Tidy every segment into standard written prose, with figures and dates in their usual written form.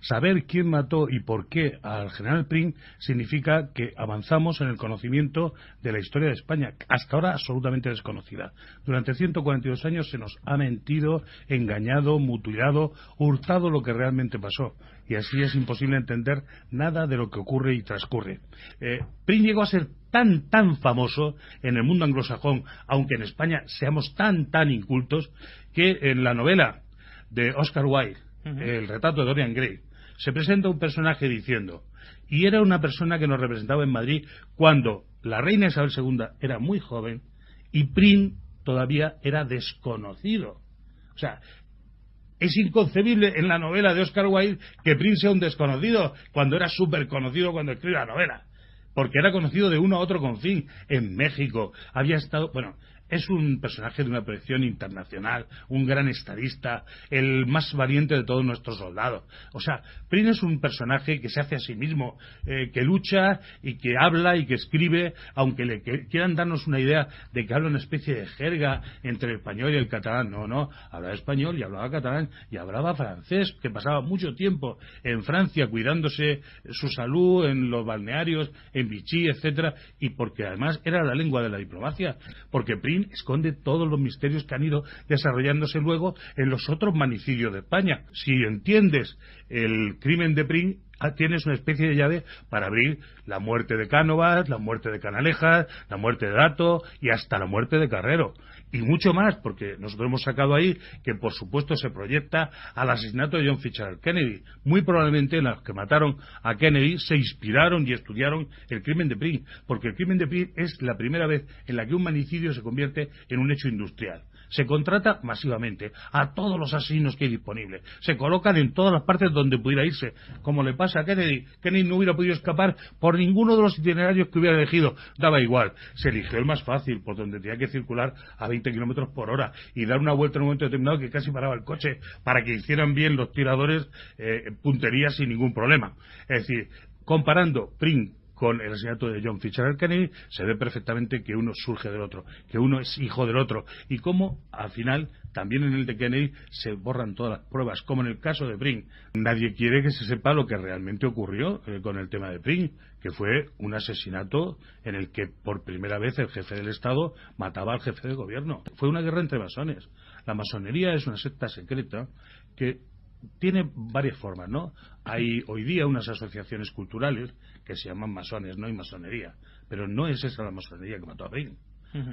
Saber quién mató y por qué al general Prim significa que avanzamos en el conocimiento de la historia de España, hasta ahora absolutamente desconocida. Durante 142 años se nos ha mentido, engañado, mutilado, hurtado lo que realmente pasó. Y así es imposible entender nada de lo que ocurre y transcurre. Prim llegó a ser tan famoso en el mundo anglosajón, aunque en España seamos tan incultos, que en la novela de Oscar Wilde, El retrato de Dorian Gray, se presenta un personaje diciendo, y era una persona que nos representaba en Madrid cuando la reina Isabel II era muy joven y Prim todavía era desconocido. O sea, es inconcebible en la novela de Oscar Wilde que Prim sea un desconocido cuando era súper conocido cuando escribe la novela, porque era conocido de uno a otro confín. En México había estado... Bueno, es un personaje de una proyección internacional, un gran estadista, el más valiente de todos nuestros soldados. O sea, Prim es un personaje que se hace a sí mismo, que lucha y que habla y que escribe, aunque quieran darnos una idea de que habla una especie de jerga entre el español y el catalán. No, hablaba español y hablaba catalán y hablaba francés, que pasaba mucho tiempo en Francia cuidándose su salud en los balnearios, en Vichy, etcétera, y porque además era la lengua de la diplomacia, porque Prim esconde todos los misterios que han ido desarrollándose luego en los otros magnicidios de España. Si entiendes el crimen de Prim, tienes una especie de llave para abrir la muerte de Cánovas, la muerte de Canalejas, la muerte de Dato y hasta la muerte de Carrero. Y mucho más, porque nosotros hemos sacado ahí que por supuesto se proyecta al asesinato de John Fitzgerald Kennedy. Muy probablemente los que mataron a Kennedy se inspiraron y estudiaron el crimen de Prim, porque el crimen de Prim es la primera vez en la que un magnicidio se convierte en un hecho industrial. Se contrata masivamente a todos los asesinos que hay disponibles. Se colocan en todas las partes donde pudiera irse. Como le pasa a Kennedy. Kennedy no hubiera podido escapar por ninguno de los itinerarios que hubiera elegido. Daba igual. Se eligió el más fácil, por donde tenía que circular a 20 kilómetros por hora y dar una vuelta en un momento determinado que casi paraba el coche para que hicieran bien los tiradores puntería sin ningún problema. Es decir, comparando Prim con el asesinato de John Fitzgerald Kennedy, se ve perfectamente que uno surge del otro, que uno es hijo del otro, y cómo al final, también en el de Kennedy, se borran todas las pruebas, como en el caso de Prim. Nadie quiere que se sepa lo que realmente ocurrió con el tema de Prim, que fue un asesinato en el que por primera vez el jefe del Estado mataba al jefe de gobierno. Fue una guerra entre masones. La masonería es una secta secreta que tiene varias formas, ¿no? Hay hoy día unas asociaciones culturales que se llaman masones, no hay masonería, pero no es esa la masonería que mató a Prim.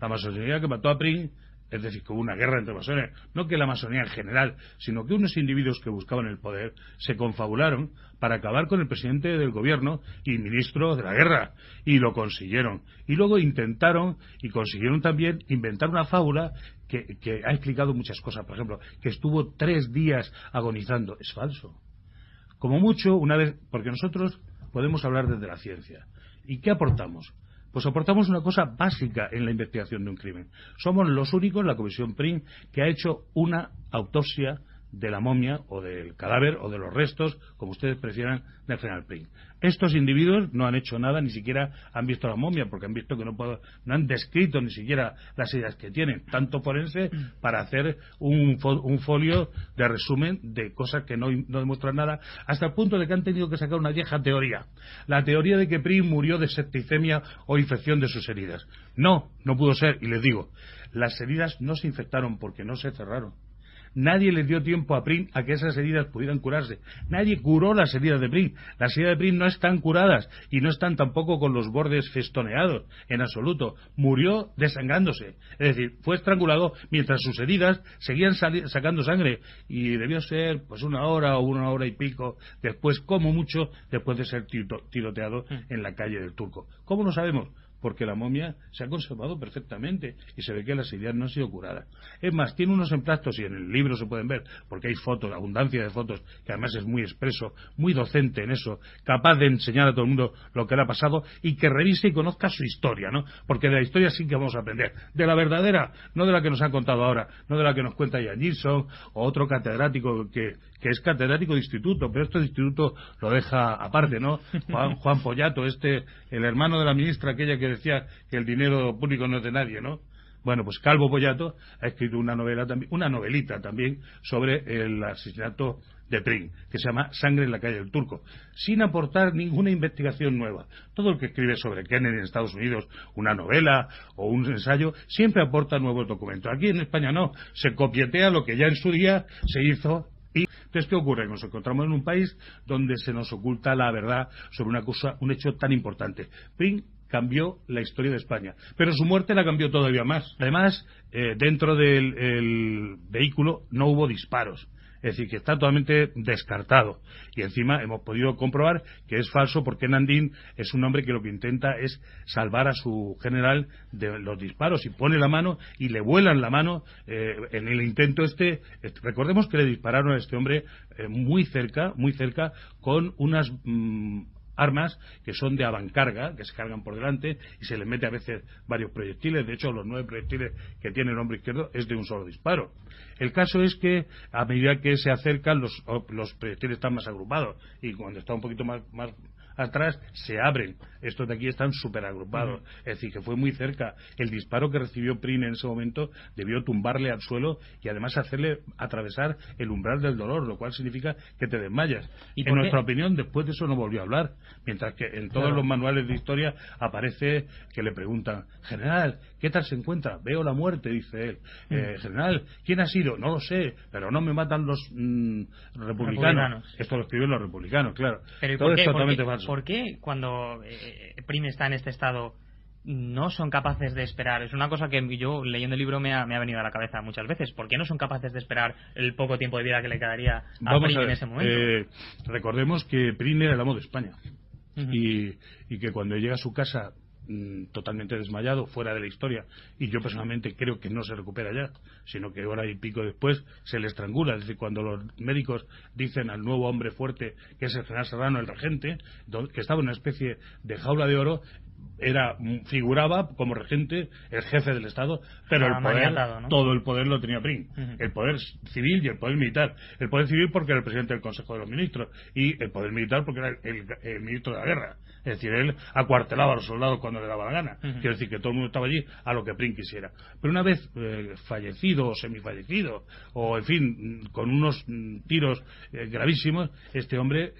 La masonería que mató a Prim, es decir, que hubo una guerra entre masones, no que la masonía en general, sino que unos individuos que buscaban el poder se confabularon para acabar con el presidente del gobierno y ministro de la guerra, y lo consiguieron. Y luego intentaron y consiguieron también inventar una fábula que ha explicado muchas cosas. Por ejemplo, que estuvo 3 días agonizando. Es falso. Como mucho, una vez, porque nosotros podemos hablar desde la ciencia. ¿Y qué aportamos? Pues aportamos una cosa básica en la investigación de un crimen. Somos los únicos, la Comisión Prim, que ha hecho una autopsia de la momia o del cadáver o de los restos, como ustedes prefieran, del general Prim. Estos individuos no han hecho nada, ni siquiera han visto la momia, porque han visto que no han descrito ni siquiera las ideas que tienen, tanto forense, para hacer un folio de resumen de cosas que no demuestran nada, hasta el punto de que han tenido que sacar una vieja teoría, la teoría de que Prim murió de septicemia o infección de sus heridas. No pudo ser, y les digo, las heridas no se infectaron porque no se cerraron. Nadie les dio tiempo a Prim a que esas heridas pudieran curarse. Nadie curó las heridas de Prim. Las heridas de Prim no están curadas y no están tampoco con los bordes festoneados, en absoluto. Murió desangrándose. Es decir, fue estrangulado mientras sus heridas seguían sacando sangre. Y debió ser pues 1 hora o 1 hora y pico después, como mucho, después de ser tiroteado en la calle del Turco. ¿Cómo lo sabemos? Porque la momia se ha conservado perfectamente y se ve que las heridas no han sido curadas. Es más, tiene unos emplastos, y en el libro se pueden ver, porque hay fotos, abundancia de fotos, que además es muy expreso, muy docente en eso, capaz de enseñar a todo el mundo lo que le ha pasado y que revise y conozca su historia, ¿no? Porque de la historia sí que vamos a aprender. De la verdadera, no de la que nos han contado ahora, no de la que nos cuenta Ian Gilson o otro catedrático que es catedrático de instituto, pero este instituto lo deja aparte, ¿no? Juan Pollato, el hermano de la ministra aquella que decía que el dinero público no es de nadie, ¿no? Bueno, pues Calvo Pollato ha escrito una novelita también sobre el asesinato de Prim, que se llama Sangre en la calle del Turco, sin aportar ninguna investigación nueva. Todo el que escribe sobre Kennedy en Estados Unidos, una novela o un ensayo, siempre aporta nuevos documentos. Aquí en España no, se copietea lo que ya en su día se hizo. Y entonces, ¿qué ocurre? Nos encontramos en un país donde se nos oculta la verdad sobre una cosa, un hecho tan importante. Prim cambió la historia de España, pero su muerte la cambió todavía más. Además, dentro del vehículo no hubo disparos. Es decir, que está totalmente descartado. Y encima hemos podido comprobar que es falso, porque Nandín es un hombre que lo que intenta es salvar a su general de los disparos, y pone la mano y le vuelan la mano en el intento recordemos que le dispararon a este hombre muy cerca, con unas armas que son de avancarga, que se cargan por delante y se les mete a veces varios proyectiles. De hecho, los 9 proyectiles que tiene el hombro izquierdo es de un solo disparo. El caso es que a medida que se acercan, los proyectiles están más agrupados, y cuando está un poquito más atrás se abren. Estos de aquí están súper agrupados. Es decir, que fue muy cerca. El disparo que recibió Prim en ese momento debió tumbarle al suelo y además hacerle atravesar el umbral del dolor, lo cual significa que te desmayas. En nuestra opinión, después de eso no volvió a hablar, mientras que en todos los manuales de historia aparece que le preguntan: general, ¿qué tal se encuentra? Veo la muerte, dice él. General, ¿quién ha sido? No lo sé, pero no me matan los republicanos. Esto lo escriben los republicanos, claro. Pero todo es totalmente falso. ¿Por qué cuando Prim está en este estado no son capaces de esperar? Es una cosa que yo, leyendo el libro, me ha venido a la cabeza muchas veces. ¿Por qué no son capaces de esperar el poco tiempo de vida que le quedaría a Prim en ese momento? Recordemos que Prim era el amo de España. Y que cuando llega a su casa totalmente desmayado, fuera de la historia, y yo personalmente creo que no se recupera ya, sino que hora y pico después se le estrangula. Es decir, cuando los médicos dicen al nuevo hombre fuerte, que es el general Serrano, el regente, que estaba en una especie de jaula de oro, figuraba como regente el jefe del Estado, pero el poder, ¿no? Todo el poder lo tenía Prim. El poder civil y el poder militar. El poder civil porque era el presidente del Consejo de los Ministros, y el poder militar porque era el ministro de la guerra. Es decir, él acuartelaba a los soldados cuando le daba la gana. Quiero decir que todo el mundo estaba allí a lo que Prim quisiera. Pero una vez fallecido o semifallecido, o en fin, con unos tiros gravísimos, este hombre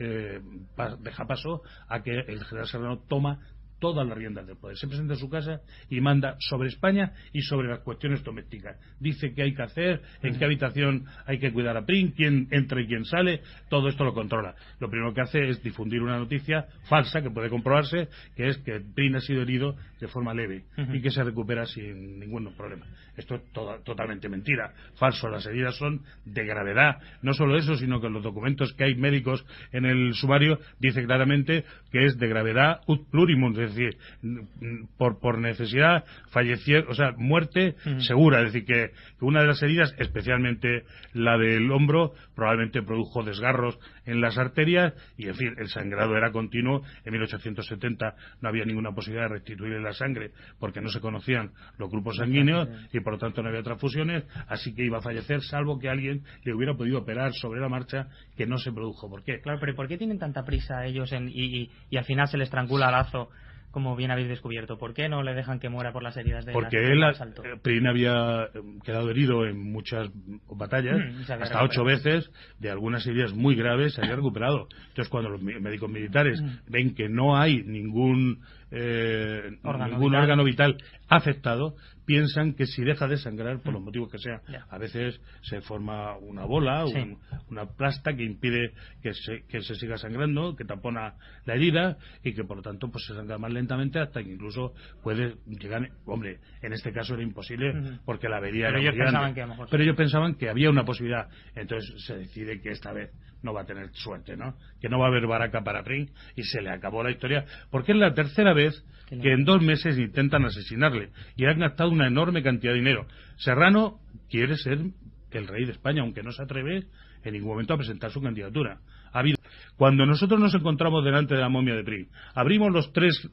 deja paso a que el general Serrano toma todas las riendas del poder. Se presenta en su casa y manda sobre España y sobre las cuestiones domésticas. Dice qué hay que hacer, en qué habitación hay que cuidar a Prim, quién entra y quién sale, todo esto lo controla. Lo primero que hace es difundir una noticia falsa que puede comprobarse, que es que Prim ha sido herido de forma leve y que se recupera sin ningún problema. Esto es totalmente mentira, falso. Las heridas son de gravedad. No solo eso, sino que en los documentos que hay médicos en el sumario dice claramente que es de gravedad ut plurimum, es decir, por necesidad, falleció, o sea, muerte segura. Es decir, que una de las heridas, especialmente la del hombro, probablemente produjo desgarros en las arterias, y en fin, el sangrado era continuo. En 1870 no había ninguna posibilidad de restituirle la sangre porque no se conocían los grupos sanguíneos y por lo tanto no había transfusiones, así que iba a fallecer salvo que alguien le hubiera podido operar sobre la marcha, que no se produjo. ¿Por qué? Claro, pero ¿por qué tienen tanta prisa ellos y al final se les estrangula Lazo, como bien habéis descubierto? ¿Por qué no le dejan que muera por las heridas de porque Prim había quedado herido en muchas batallas, hasta 8 veces, de algunas heridas muy graves se había recuperado. Entonces, cuando los médicos militares ven que no hay ningún órgano vital afectado, piensan que si deja de sangrar, por los motivos que sean, a veces se forma una bola, una plasta que impide que se siga sangrando, que tapona la herida, y que por lo tanto pues se sangra más lentamente, hasta que incluso puede llegar. Hombre, en este caso era imposible porque la avería era muy grande, pero ellos pensaban que había una posibilidad. Entonces se decide que esta vez no va a tener suerte, ¿no? Que no va a haber baraca para Prim, y se le acabó la historia, porque es la tercera vez que en 2 meses intentan asesinarle y han gastado una enorme cantidad de dinero. Serrano quiere ser el rey de España, aunque no se atreve en ningún momento a presentar su candidatura. Cuando nosotros nos encontramos delante de la momia de Prim, abrimos los 3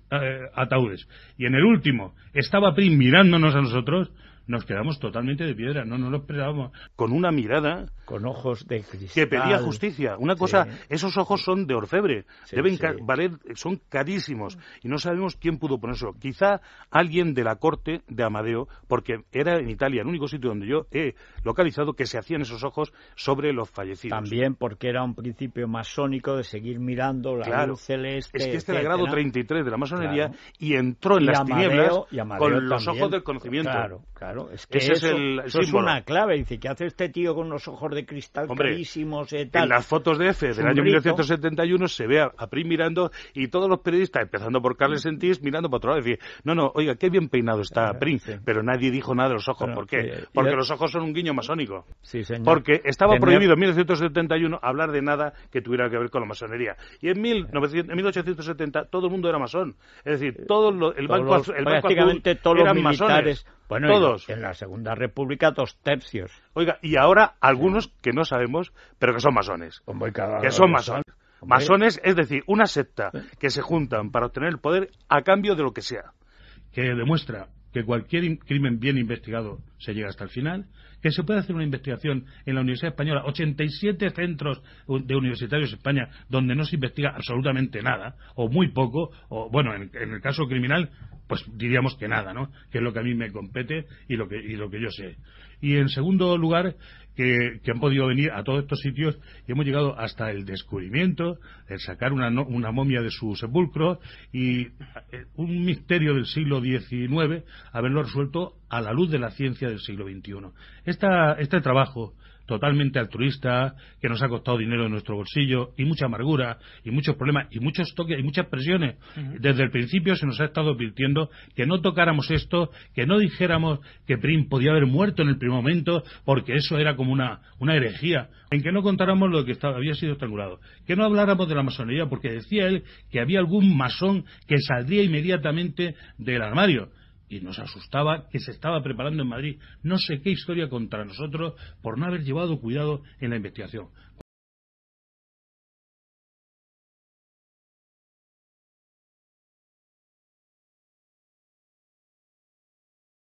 ataúdes y en el último estaba Prim mirándonos a nosotros, nos quedamos totalmente de piedra, no lo esperábamos. Con una mirada... Con ojos de cristal. Que pedía justicia. Una cosa, esos ojos son de orfebre, deben valer, son carísimos, y no sabemos quién pudo ponérselo. Quizá alguien de la corte de Amadeo, porque era en Italia el único sitio donde yo he localizado que se hacían esos ojos sobre los fallecidos. También porque era un principio masónico de seguir mirando la luz celeste. Es que este era el grado 33 de la masonería, y entró en las tinieblas con los ojos del conocimiento. Claro, es que eso es una clave. Dice, ¿qué hace este tío con los ojos de cristal carísimos y tal? En las fotos de F del año 1971 se ve a Prim mirando, y todos los periodistas, empezando por Carles Sentís, mirando para otro lado, y decir, no, oiga, qué bien peinado está Prim, pero nadie dijo nada de los ojos. ¿Por qué? Porque los ojos son un guiño masónico. Sí, señor. Porque estaba prohibido en 1971 hablar de nada que tuviera que ver con la masonería. Y en 1870 todo el mundo era masón. Es decir, el Banco Azul eran masones. Bueno, todos. En la Segunda República 2/3. Oiga, y ahora algunos que no sabemos, pero que son masones. Que son masones. Masones, es decir, una secta que se juntan para obtener el poder a cambio de lo que sea. Que demuestra que cualquier crimen bien investigado se llega hasta el final, que se puede hacer una investigación en la Universidad Española, 87 centros de universitarios en España donde no se investiga absolutamente nada, o muy poco, o bueno, en el caso criminal, pues diríamos que nada, ¿no? Que es lo que a mí me compete y lo que yo sé. Y en segundo lugar, que han podido venir a todos estos sitios y hemos llegado hasta el descubrimiento, el sacar una momia de su sepulcro y un misterio del siglo XIX, haberlo resuelto a la luz de la ciencia del siglo XXI. Este trabajo totalmente altruista, que nos ha costado dinero de nuestro bolsillo, y mucha amargura, y muchos problemas, y muchos toques, y muchas presiones. Desde el principio se nos ha estado advirtiendo que no tocáramos esto, que no dijéramos que Prim podía haber muerto en el primer momento, porque eso era como una herejía, en que no contáramos lo que había sido estrangulado, que no habláramos de la masonería, porque decía él que había algún masón que saldría inmediatamente del armario. Y nos asustaba que se estaba preparando en Madrid no sé qué historia contra nosotros por no haber llevado cuidado en la investigación.